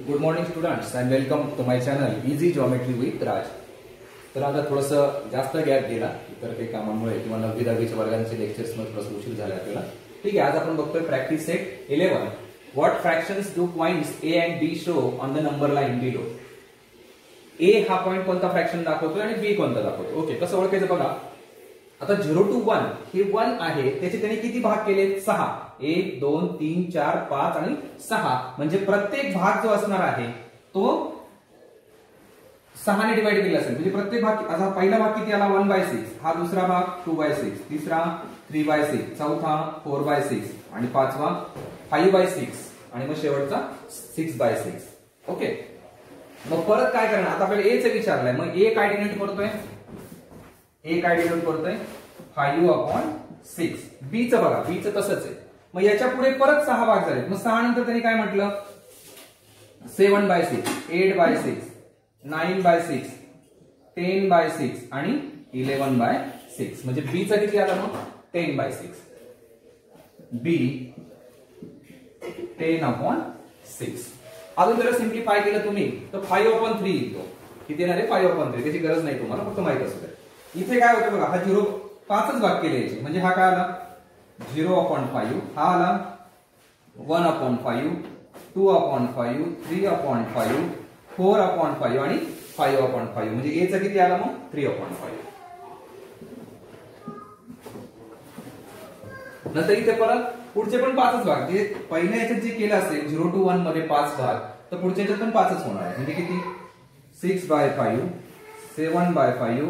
Good morning students and welcome to my channel easy geometry with Raj. तर आता थोडंसं जास्त गॅप गेला इतर काही कामांमुळे किंवा 9वी 10वीच्या वर्गांचे लेक्चर्स मध्ये थोडंसं उशीर झाला आपल्याला. ठीक आहे, आज आपण बघतोय practice set 11. What fractions do points A and B show on the number line below. A हा पॉइंट कोणता फ्रॅक्शन दाखवतोय आणि बी कोणता दाखवतोय. ओके, कसं ओळखायचं बघा. आता 0 to 1 हे 1 आहे, त्याचे त्याने किती भाग केले? 6. 1 2 3 4 5 आणि 6. म्हणजे प्रत्येक भाग जो असणार आहे तो 6 ने डिवाइड केला असेल. म्हणजे प्रत्येक भाग, आता पहिला भाग किती आला? 1/6. हा दुसरा भाग 2/6, तिसरा 3/6, चौथा 4/6 आणि पाचवा 5/6 आणि मग शेवटचा 6/6. ओके, मग परत काय करणार? आता आपल्याला ए चं विचारलंय, मग ए काय डिनोट करतोय? ए काय डिनोट करतोय? 5/6. बी चं बघा, बी चं तसंच आहे. मग याच्या पुढे परत 6 भाग झाले. मग 6 नंतर त्यांनी काय म्हटलं? 7/6, 8/6, 9/6, 10/6 आणि 11/6. म्हणजे बी चा किती आला मग? 10/6. बी 10/6. अजून जर सिम्प्लिफाय केलं तुम्ही तर 5/3 येतो. किती येणार आहे? 5/3. त्याची गरज नाही तुम्हाला, फक्त माहित असू द्या. इथे काय होतं बघा, हा 0 5च भाग केले याचे. म्हणजे हा काय आला? 0/5. हा आला 1/5, 2/5, 3/5, 4/5 आणि 5/5. म्हणजे ए चा किती आला मग? 3/5. नंतर इथे परत पुढचे पण 5च भाग. जे पहिल्या याच्यात जे केलं असेल 0 to 1 मध्ये 5 भाग, तर पुढच्या याच्यात पण 5च होणार आहे. म्हणजे किती? 6/5, 7/5,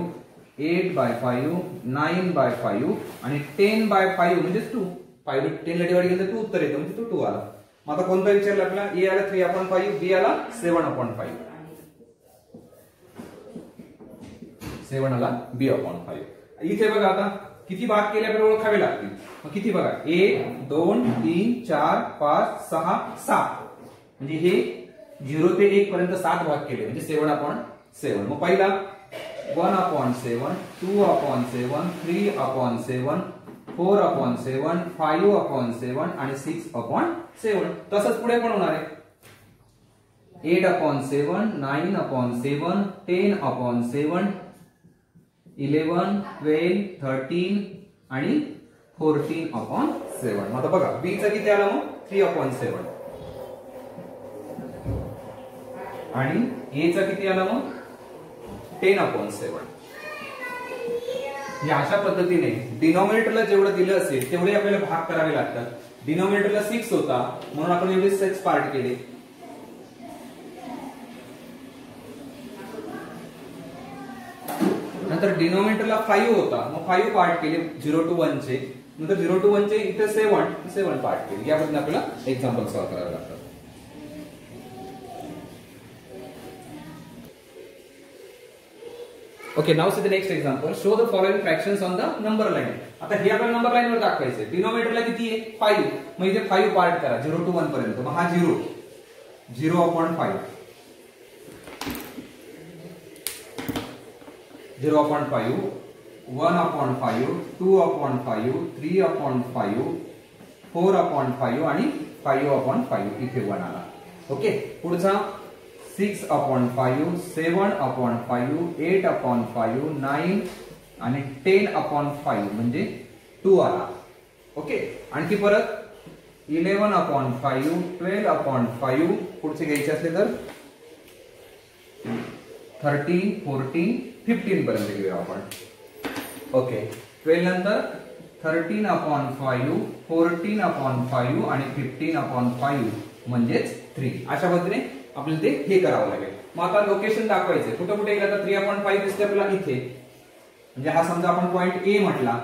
8/5, 9/5 आणि 10/5 म्हणजे 2. 5 10 ला डिवाइड केलं तर 2 उत्तर येतं, म्हणजे तो 2 आला. मग आता कोणता विचारला आपल्याला? ए आला 3/5, बी आला 7/5. 7 आला b/5. इथे बघा आता किती भाग केले आपल्याला ओळखावे लागतील. मग किती बघा? 1 2 3 4 5 6 7. म्हणजे हे 0 ते 1 पर्यंत 7 भाग केले, म्हणजे 7/7. मग पहिला 1/7, 2/7, 3/7, 4/7, 5/7 आणि 6/7. तसंच पुढे पण होणार आहे. 8/7, 9/7, 10/7, 11, 12, 13 आणि 14/7. आता बघा बी चा किती आला मग? 3/7 आणि ए चा किती आला मग? 10/7. या अशा पद्धतीने डिनॉमिनेटरला जेवढं दिलं असेल तेवढे आपल्याला भाग करावे लागतात. डिनॉमिनेटरला 6 होता म्हणून आपण एवढे 6 पार्ट केले. नंतर डिनॉमिनेटरला 5 होता, मग 5 पार्ट केले 0 to 1 चे. नंतर 0 to 1 चे इथे 7 पार्ट केले. या पद्धतीने आपल्याला एक्झाम्पल सॉल्व्ह करावे लागतात. Okay, now see the next example. Show the following fractions on the number line. आता हे आपल्याला नंबर लाईन वर दाखवायचे. डिनॉमिनेटरला किती आहे? 5. मग इथे 5 पार्ट करा 0 to 1 पर्यंत. मग हा 0, 0/5, 0/5, 1/5, 2/5, 3/5, 4/5 आणि 5/5. इथे 1 आला. ओके, पुढचा 6/5, 7/5, 8/5, 9 आणि 10/5 म्हणजे 2 आला. ओके, आणखी परत 11/5, 12/5. पुढचे घ्यायचे असले तर 13, 14, 15 पर्यंत घेऊया आपण. ओके, 12 नंतर 13/5, 14/5 आणि 15/5 म्हणजेच 3. अशा पद्धतीने आपल्याला ते हे करावं लागेल. मग आता लोकेशन दाखवायचे. कुठं कुठे गेलं तर 3/5 दिसते आपल्याला इथे. म्हणजे हा समजा आपण पॉइंट ए म्हटला.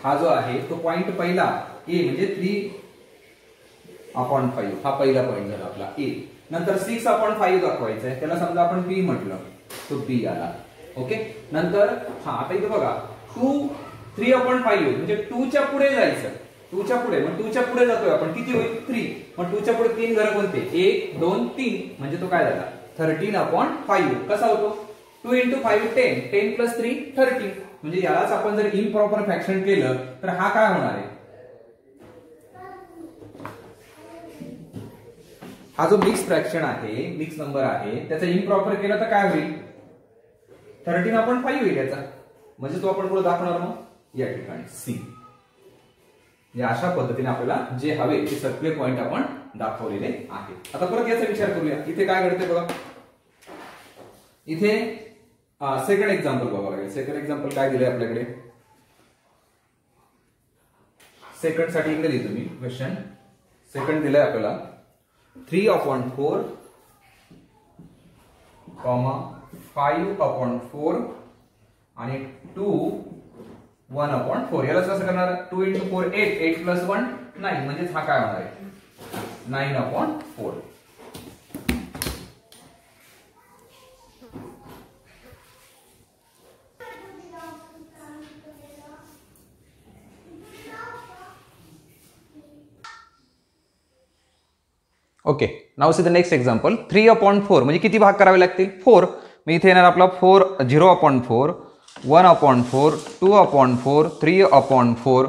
हा जो आहे तो पॉइंट पहिला ए म्हणजे 3/5 हा पहिला पॉइंट झाला आपला ए. नंतर 6/5 दाखवायचं आहे, त्याला समजा आपण बी म्हटलं तो बी आला. ओके, नंतर हा आता इथे बघा 3/5 म्हणजे 2 च्या पुढे जायचं. 2 च्या पुढे, मग 2 च्या पुढे जातोय आपण, किती होईल? 3. मग 2 च्या पुढे 3 घरं कोणते? 1 2 3. म्हणजे तो काय झाला? 13/5. कसा होतो? 2 × 5 10, 10 + 3 13. म्हणजे यालाच आपण जर इम्प्रॉपर फ्रॅक्शन केलं तर हा काय होणार आहे? हा जो मिक्स फ्रॅक्शन आहे, मिक्स नंबर आहे, त्याचा इम्प्रॉपर केला तर काय होईल? 13/5 होईल याचा. म्हणजे तो आपण पुढे दाखवणार मग या ठिकाणी सी. या अशा पद्धतीने आपल्याला जे हवे ते सगळे पॉइंट आपण दाखवलेले आहेत. आता परत याचा विचार करूया. इथे काय घडते बघा. इथे सेकंड एक्झाम्पल बघावं लागेल. सेकंड एक्झाम्पल काय दिलंय आपल्याकडे? सेकंड साठी इकडे लिहितो मी क्वेश्चन. सेकंड दिलंय आपल्याला 3/4, 5/4 आणि 2 1/4. याला कसं करणार? 2 × 4 8, 8 + 1 9. म्हणजे हा काय होणार आहे? 9/4. Okay, now see the next example. 3/4 म्हणजे किती भाग करावे लागतील? 4. मग इथे येणार आपला 0/4, 1/4, 2/4, 3/4,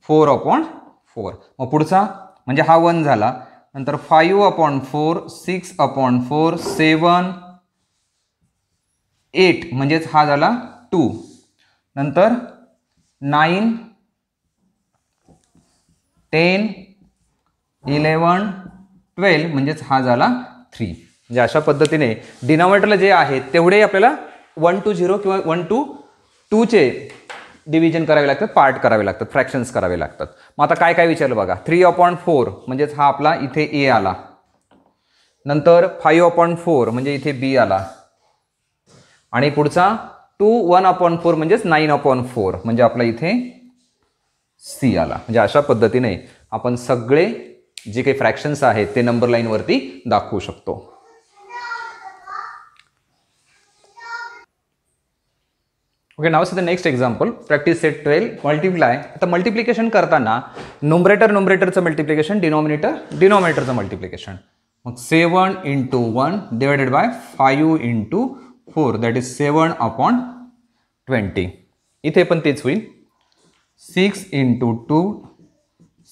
4/4. मग पुढचा म्हणजे हा 1 झाला. नंतर 5/4, 6/4, 7, 8 म्हणजेच हा झाला 2. नंतर 9, 10, 11, 12 म्हणजेच हा झाला 3. म्हणजे अशा पद्धतीने डिनॉमिनेटरला जे आहे तेवढे आपल्याला 1 to 0 किंवा 1 to 2 चे डिव्हिजन करावे लागतात, पार्ट करावे लागतात, फ्रॅक्शन्स करावे लागतात. मग आता काय काय विचारलं बघा. 3/4 म्हणजेच हा आपला इथे ए आला. नंतर 5/4 म्हणजे इथे बी आला. आणि पुढचा 1/4 म्हणजेच 9/4 म्हणजे आपला इथे सी आला. म्हणजे अशा पद्धतीने आपण सगळे जे काही फ्रॅक्शन्स आहेत ते नंबर लाईन वरती दाखवू शकतो. Okay, now see the next example. Practice set 12 multiply. आता मल्टिप्लिकेशन करताना नुमरेटरचं मल्टिप्लिकेशन, डिनॉमिनेटरचं मल्टिप्लिकेशन. मग 7 × 1 डिवायडेड बाय 5 × 4 दॅट इज 7/20. इथे पण तेच होईल. 6 × 2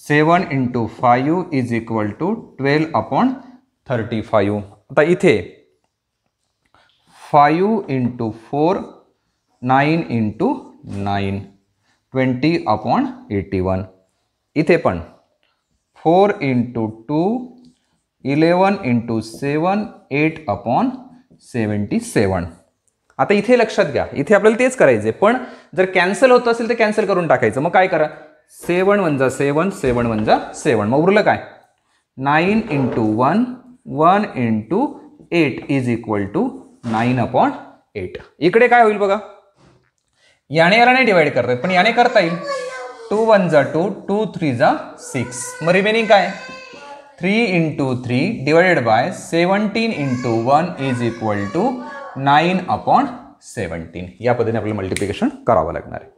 7 × 5 इज इक्वल टू 12/35. आता इथे 5 × 4 9 × 9 20/81. इथे पण 4 × 2 11 × 7 8/77. आता इथे लक्षात घ्या, इथे आपल्याला तेच करायचे, पण जर कॅन्सल होत असेल तर कॅन्सल करून टाकायचं. मग काय करा? 7 × 7 7 × 7. मग उरलं काय? 9 × 1 1 × 8 इज इक्वल टू 9/8. इकडे काय होईल बघा. याने याला नाही डिवाइड करता येत, पण याने करता येईल. 2 1 2 2 3 6. मग रिमेनिंग काय? 3 × 3 divided by 17 × 1 is equal to 9/17. या पद्धतीने आपल्याला मल्टिप्लिकेशन करावं लागणार आहे.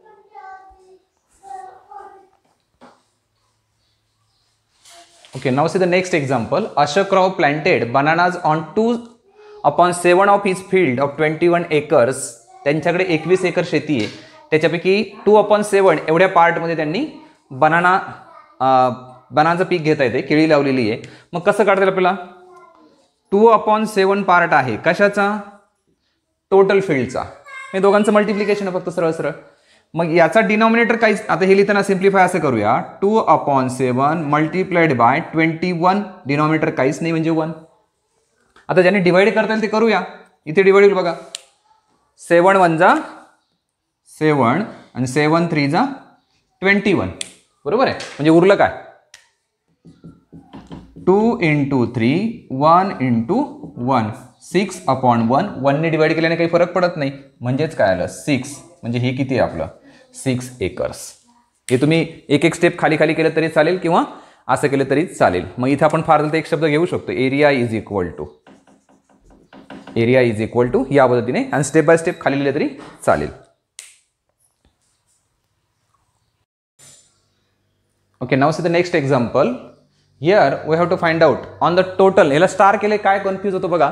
Okay, now see the next example. Ashok Rao planted bananas on 2/7 of his field of 21 acres. त्यांच्याकडे 21 एकर शेती आहे. त्याच्यापैकी 2/7 एवढ्या पार्टमध्ये त्यांनी बनानाचं पीक घेता येते, केळी लावलेली आहे. मग कसं काढता येईल आपल्याला? 2/7 पार्ट आहे कशाचा? टोटल फील्डचा. हे दोघांचं मल्टिप्लिकेशन आहे फक्त सरळ सरळ. मग याचा डिनॉमिनेटर काहीच, आता हे लिहिताना सिम्प्लिफाय असं करूया. 2/7 मल्टिप्लाइड बाय 21. डिनॉमिनेटर काहीच नाही म्हणजे 1. आता ज्याने डिवाइड करता येईल ते करूया. इथे डिवाइड होईल बघा. 7 1 7 आणि 7 3 21. बरोबर आहे. म्हणजे उरलं काय? 2 × 3 1 × 1 6/1. 1 ने डिवाइड केल्याने काही फरक पडत नाही, म्हणजेच काय आलं? 6. म्हणजे हे किती आहे आपलं? 6 एकर्स. हे तुम्ही एक एक स्टेप खाली खाली केलं तरी चालेल किंवा असं केलं तरी चालेल. मग इथे आपण फार एक शब्द घेऊ शकतो, एरिया इज इक्वल टू या पद्धतीने, आणि स्टेप बाय स्टेप खाली लिहिले तरी चालेल. Okay, now see the next example. Here we have to find out on the total. याला स्टार केले काय कन्फ्यूज होतो बघा.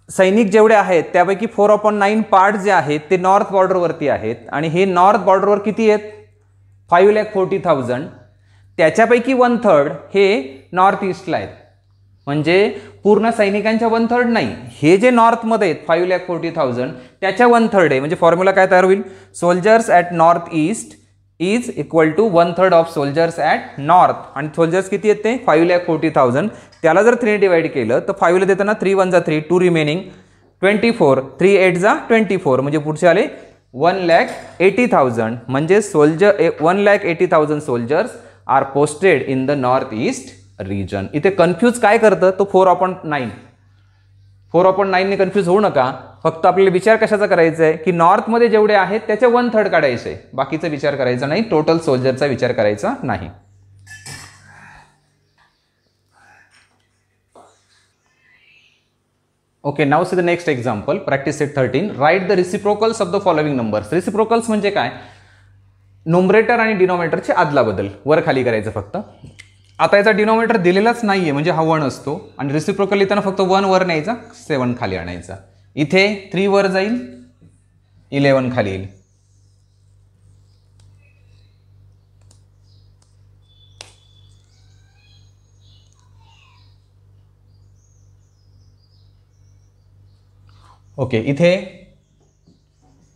सैनिक जेवढे आहेत त्यापैकी 4/9 पार्ट जे आहेत ते नॉर्थ बॉर्डरवरती आहेत, आणि हे नॉर्थ बॉर्डरवर किती आहेत? 5,40,000. त्याच्यापैकी 1/3 हे नॉर्थ ईस्टला आहेत. म्हणजे पूर्ण सैनिकांच्या 1/3 नाही, हे जे नॉर्थमध्ये आहेत 5,40,000 त्याच्या 1/3 आहे. म्हणजे फॉर्म्युला काय तयार होईल, soldiers at north east is equal to 1/3 of soldiers at north. आणि सोल्जर्स किती आहेत ते 5,40,000. त्याला जर 3 डिवाइड केलं तर 5 ला देताना 3 1 जा 3, 2 रिमेनिंग 24, 3 8 जा 24, म्हणजे पुढचे आले 1,80,000. म्हणजे 1,80,000 soldiers are posted in the north east region. इथे कन्फ्यूज काय करतं तो 4/9. 4/9 ने कन्फ्यूज होऊ नका. फक्त आपल्याला विचार कशाचा करायचा आहे की नॉर्थमध्ये जेवढे आहेत त्याच्या 1/3 काढायचे, बाकीचा विचार करायचा नाही, टोटल सोल्जरचा विचार करायचा नाही. Okay, now see the next example, practice set 13. Write the reciprocals of the following numbers. Reciprocals म्हणजे काय, न्यूमरेटर आणि डिनॉमिनेटरची आदला बदल, वर खाली करायचं फक्त. आता याचा डिनॉमिनेटर दिलेलाच नाहीये म्हणजे हा 1 असतो आणि रिसिप्रोकल लिहिताना फक्त 1 वर न्यायचा, 7 खाली आणायचा. इथे 3 वर जाईल, 11 खाली येईल. ओके, इथे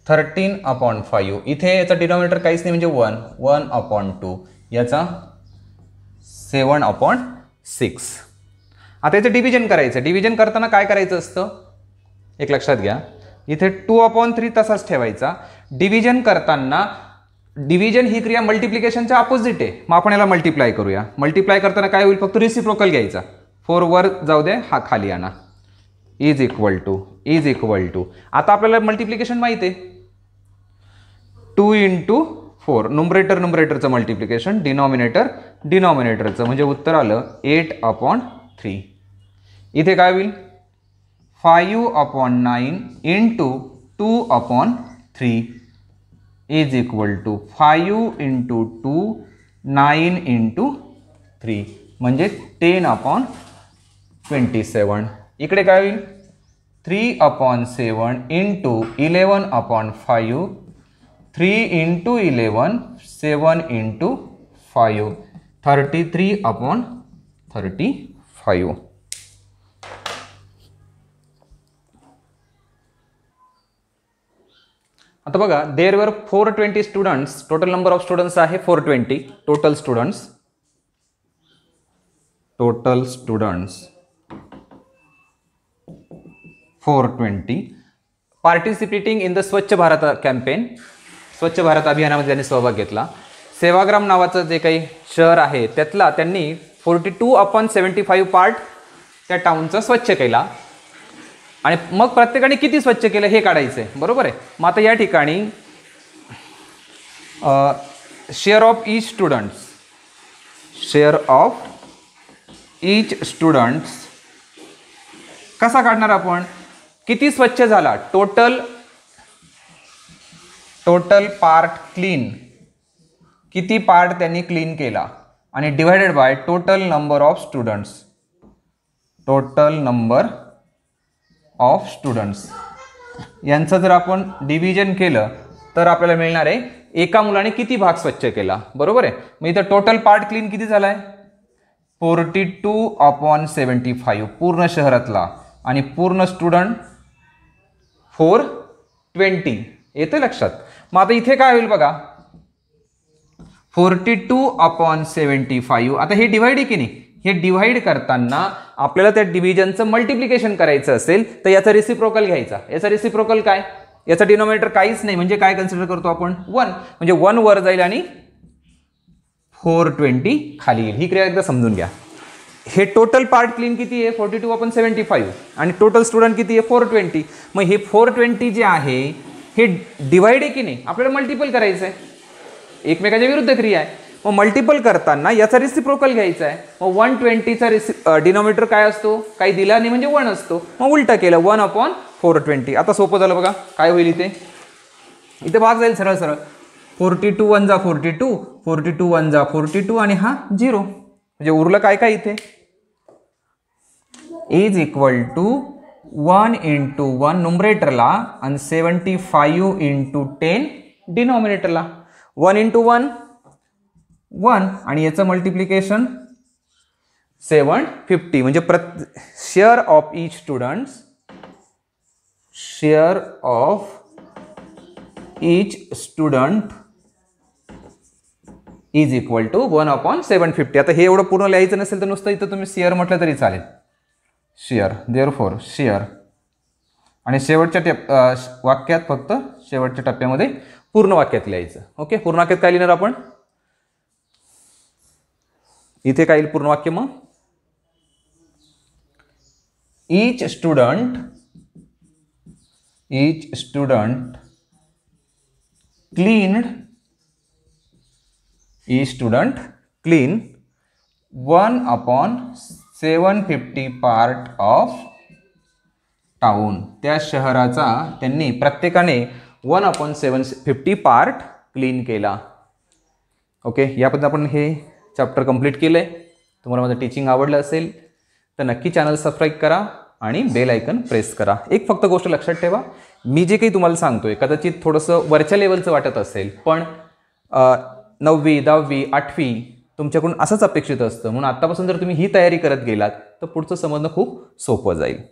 13/5, इथे याचा डिनॉमिनेटर काहीच नाही म्हणजे 1/2, याचा 7/6. आता याचं डिव्हिजन करायचं. डिव्हिजन करताना काय करायचं असतं, एक लक्षात घ्या, इथे 2/3 तसाच ठेवायचा. डिव्हिजन करताना, डिव्हिजन ही क्रिया मल्टिप्लिकेशनच्या अपोजिट आहे, मग आपण याला मल्टिप्लाय करूया. मल्टिप्लाय करताना काय होईल, फक्त रिसिप्रोकल घ्यायचा, 4 वर जाऊ दे, हा खाली आणा, इज इक्वल टू. आता आपल्याला मल्टिप्लिकेशन माहिती आहे, 2 × 4, न्यूमरेटरचं मल्टिप्लिकेशन, डिनॉमिनेटरचं, म्हणजे उत्तर आलं 8/3. इथे काय होईल, 5/9 × 2/3 इज इक्वल टू 5 × 2 9 × 3, म्हणजे 10/27. इकडे काय होईल, 3/7 × 11/5, 3 × 11, 7 × 5, 33/35. आता बघा, there were 420 students, total number of students आहे 420. Total students 420 participating in the स्वच्छ भारत कॅम्पेन. स्वच्छ भारत अभियानामध्ये त्यांनी सहभाग घेतला. सेवाग्राम नावाचं जे काही शहर आहे त्यातला त्यांनी 42/75 पार्ट त्या टाउनचा स्वच्छ केला. आणि मग प्रत्येकाने किती स्वच्छ केलं हे काढायचं आहे, बरोबर आहे. मग आता या ठिकाणी शेअर ऑफ ईच स्टुडंट्स कसा काढणार आपण, किती स्वच्छ झाला, टोटल पार्ट क्लीन, किती पार्ट त्यांनी क्लीन केला, आणि divided by total number of students. यांचं जर आपण डिव्हिजन केलं तर आपल्याला मिळणार आहे एका मुलाने किती भाग स्वच्छ केला, बरोबर आहे. मग इथं टोटल पार्ट क्लीन किती झालाय, 42/75 पूर्ण शहरातला, आणि पूर्ण स्टुडंट 420. येतं लक्षात. मग आता इथे काय होईल बघा, 42/75. आता हे डिवाइड आहे की नाही, हे डिवाइड करताना आपल्याला त्या डिव्हिजनचं मल्टिप्लिकेशन करायचं असेल तर याचा रिसिप्रोकल घ्यायचा. याचा रिसिप्रोकल काय, याचा डिनॉमिनेटर काहीच नाही म्हणजे काय कन्सिडर करतो आपण, 1, म्हणजे 1 वर जाईल आणि 420 खाली येईल. ही क्रिया एकदा समजून घ्या. हे टोटल पार्ट क्लीन किती आहे 42/75 आणि टोटल स्टुडंट किती आहे 420. मग हे 420 जे आहे हे डिवाइड आहे की नाही, आपल्याला मल्टिपल करायचं आहे, एकमेकाच्या विरुद्ध क्रिया आहे. मग मल्टिपल करताना याचा रिसिप्रोकल घ्यायचा आहे. मग 120चा डिनॉमिनेटर काय असतो, काही दिला नाही म्हणजे 1 असतो, मग उलटा केलं 1/420. आता सोपं झालं बघा, काय होईल इथे भाग जाईल सरळ सरळ, 42 1 जा 42, 42 1 जा 42 आणि हा 0, म्हणजे उरलं काय काय इथे, इज इक्वल टू 1 × 1 न्यूमरेटरला आणि 75 × 10 डिनॉमिनेटरला. 1 × 1 1 आणि याचं मल्टिप्लिकेशन 750 म्हणजे share of each students, share of each student is equal to 1/750. आता हे एवढं पूर्ण लिहायचं नसेल तर नुसतं इथं तुम्ही शेअर म्हटलं तरी चालेल. शेअर, देअरफॉर शेअर, आणि शेवटच्या वाक्यात फक्त शेवटच्या टप्प्यामध्ये पूर्ण वाक्यात लिहायचं. ओके, पूर्ण वाक्यात काय लिहिणार आपण? इथे काय येईल पूर्ण वाक्य? मग each student cleaned 1/750 part of town. त्या शहराचा त्यांनी प्रत्येकाने 1/750 पार्ट क्लीन केला. ओके, याबद्दल आपण हे चॅप्टर कंप्लीट केलंय. तुम्हाला माझं टीचिंग आवडलं असेल तर नक्की चॅनल सबस्क्राईब करा आणि बेल आयकन प्रेस करा. एक फक्त गोष्ट लक्षात ठेवा, मी जे काही तुम्हाला सांगतोय कदाचित थोडंसं वरच्या लेवलचं वाटत असेल, पण 9वी 10वी 8वी तुमच्याकडून असंच अपेक्षित असतं. म्हणून आत्तापासून जर तुम्ही ही तयारी करत गेलात तर पुढचं समजणं खूप सोपं जाईल.